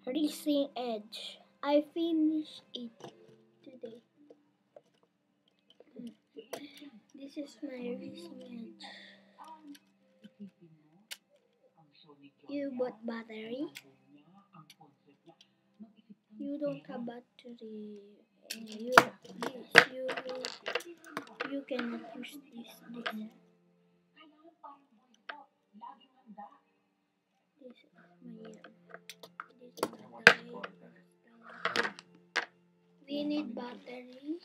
Racing Edge. I finished it today. This is my Racing Edge. You bought battery? You don't have battery. You cannot use this. This is battery. We need battery.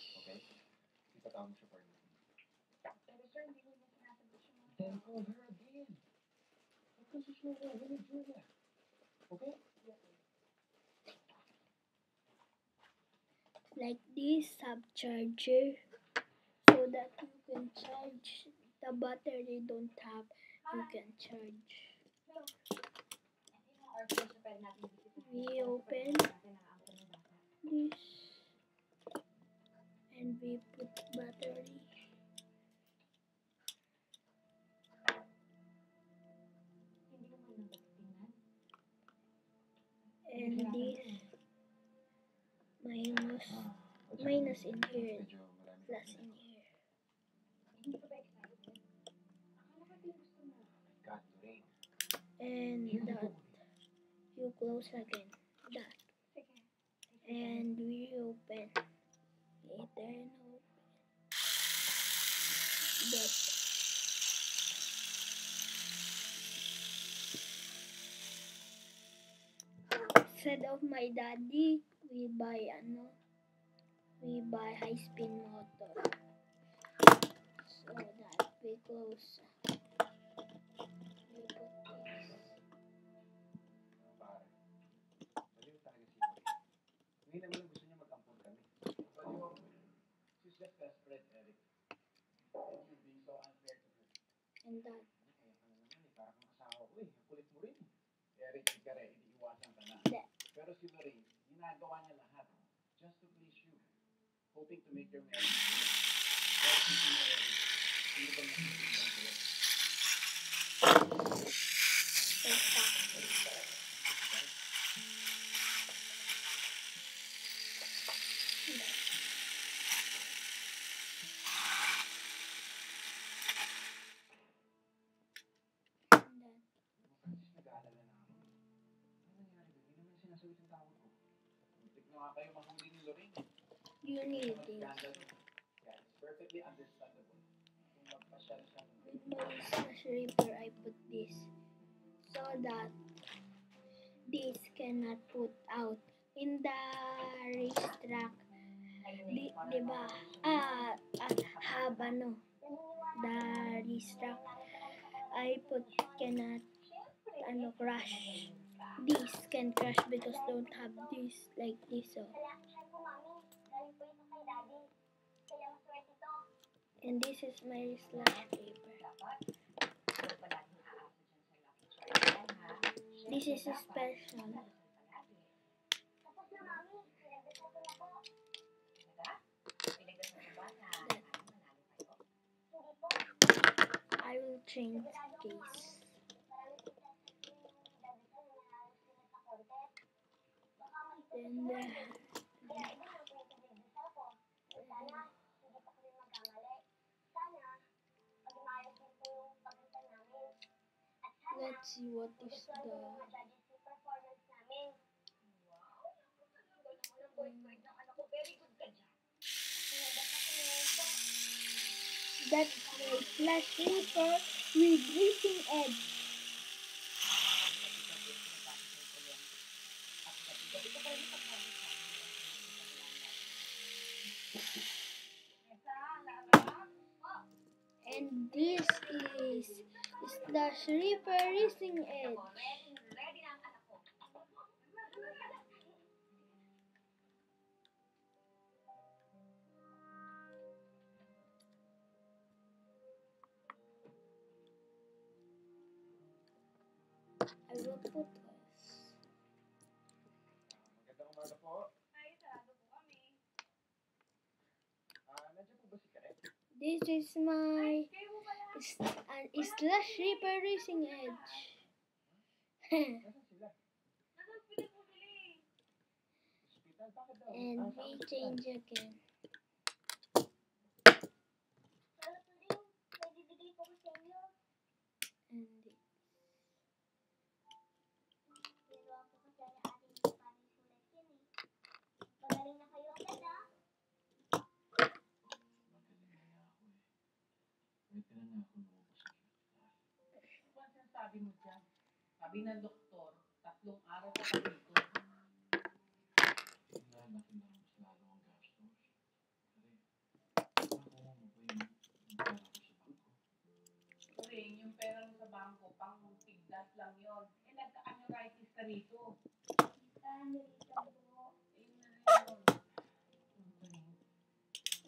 Then call her again. Because it's no way we need Julia. Okay? Like this sub-charger, so that you can charge the battery don't have, you can charge. We open this and we put battery. And this minus in here, plus in here. And that you close again, that, and we open it and open that. Instead of my daddy, we buy high spin motor, so that we close. We put this. Hindi naman gusto niya mag-ampon kami. She's just desperate, Eric. And you being so unfair to her. And that. Parang asawa ko eh. Kulit mo rin. Eric, ikare, iniiwasan ka na. Pero si Lorraine, ginagawa niya lahat just to please you. Hoping to make your marriage work. Pero si Eric, hindi ba nakikinig ko? You need it. Yeah, it's perfectly understandable. With my slash reaper, I put this so that this cannot put out in the racetrack. Diba? The racetrack I put cannot crash. This can crash because don't have this like this. So. And this is my slash paper. This is special. I will change this. Then let's see what is the that's my slash reaper with Racing Edge. And this is Slash Reaper Racing Edge. I will put this. Magandang umaga po. Ay, sarado po kami. Nandiyan po ba si Karen? This is my Slash Reaper Racing Edge. And we change again. And Sabi mo dyan, sabi ng doktor, 3 araw ka pa dito. Lalaki na mas lalo ang gastos. Nakuha mo ba yung pera ko sa bangko? Ring, yung pera mo sa bangko, pang pigdas lang yun. Nagka-anuritis ka rito.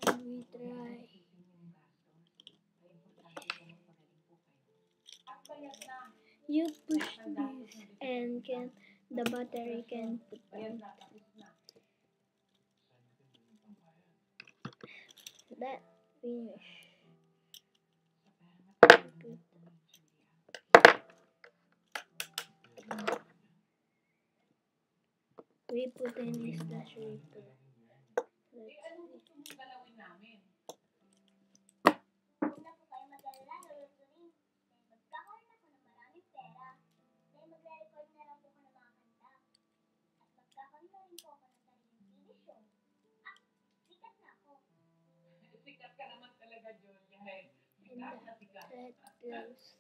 and we try. You push this and the battery can put on. That finish. We put in this dash reaper. Sikat ka naman talaga, Julia. Let's close.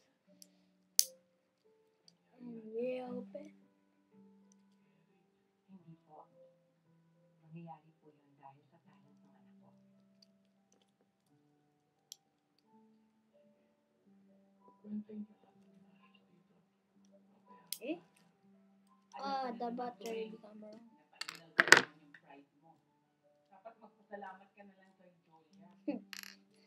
And we open. Hindi po. Nangyayari po yun dahil sa talent ng anak ko. Kwentahin ka lang ng ginastos dito. Eh? The battery become wrong. Napailaw ka naman yung pride mo. Dapat magpasalamat ka na lang kay Julia.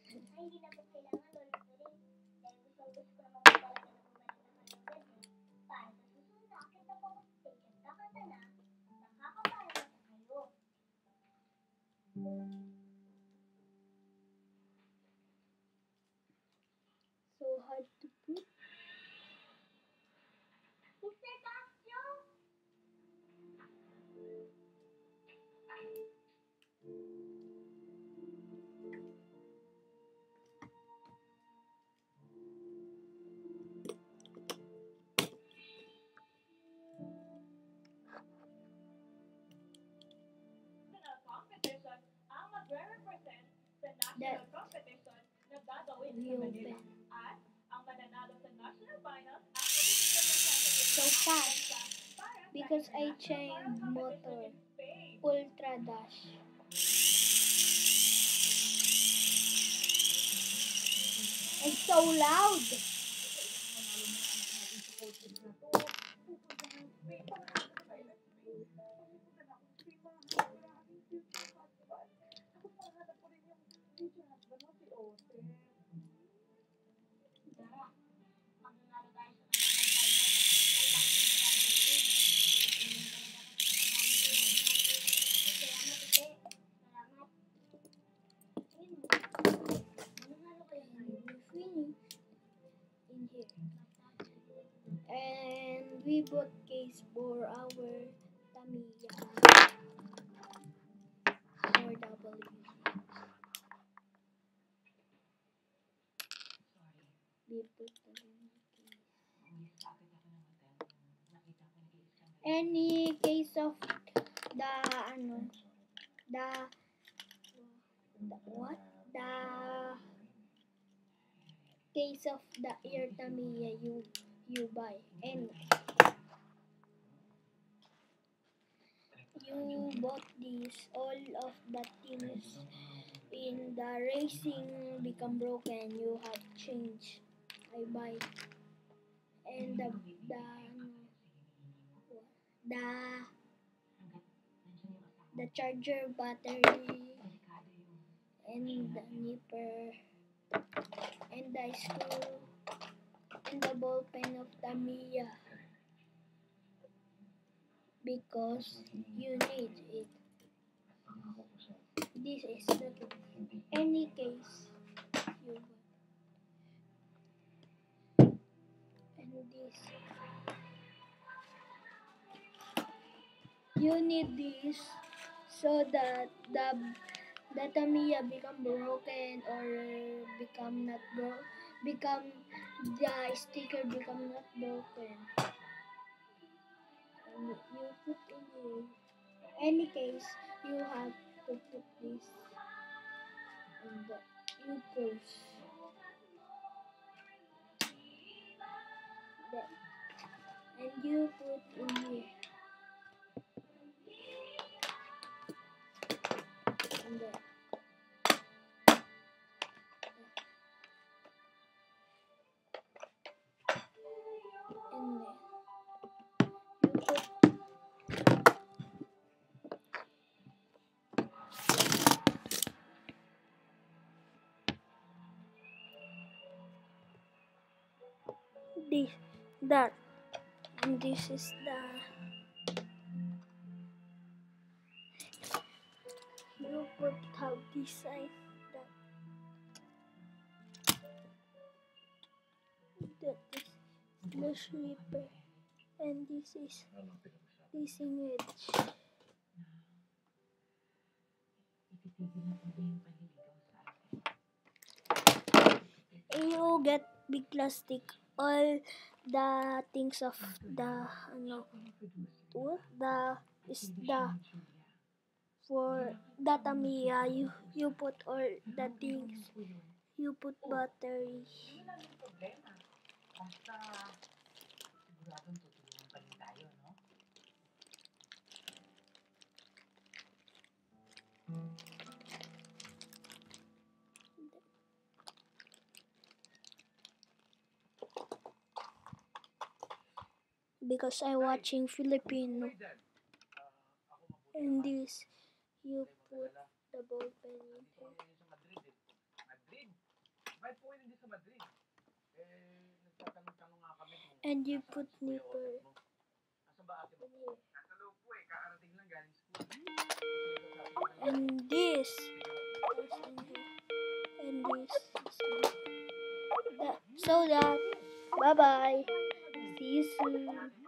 Hindi na po kailangan Lolo Turing. Dahil gusto ko naman po talaga na bumalik na kanyang ganyan. Para sa susunod na akit na po ako sa stage at kakanta na, nakakapala na sa kayo. So hard to put. Mr. Castro! Competition ang magre-represent sa national That competition na gagawin we sa Manila. open. At ang mananalo sa national finals ang magiging representative So fast para sa because I international changed competition motor. in Spain. Ultra dash. It's so loud. Pag nanalo tayo sa national And we bought case for our Tamiya for W. Sorry. We put the case. Umalis agad ako ng hotel. Nakita ko nag-iiskandal. Any case of the what? The case of the your Tamiya you buy and you bought this, all of the things in the racing become broken, you have change. I buy and the charger battery Delikado yung and the nipper and the screw and the ball pen of Tamiya because you need it. This is the any case you buy. And this you need this so that the Tamiya become broken or become not become the sticker become not broken. And you put in here. Any case, you have to put this and you close. That. And you put in here. And then. And then. You put this, that, and this is the you put how design that is the sweeper, and this is facing edge. Ititigil na po niya yung panliligaw sa akin. You get big plastic all the things of the what the is the for the Tamiya you put all the things, you put battery. Yun lang yung problema. Basta siguradong tutulungan pa rin tayo, no? Because I watching Filipino, and this you put the ball pen in here. Sa Madrid eh. Madrid? Bakit po kayo hindi sa Madrid? Nagtatanong-tanong nga kami kung And you put nipper nasa ba ate mo? in here. Nasa loob po eh, kakarating lang galing school. And this is in here. And this is in here. So that, bye bye. See you soon.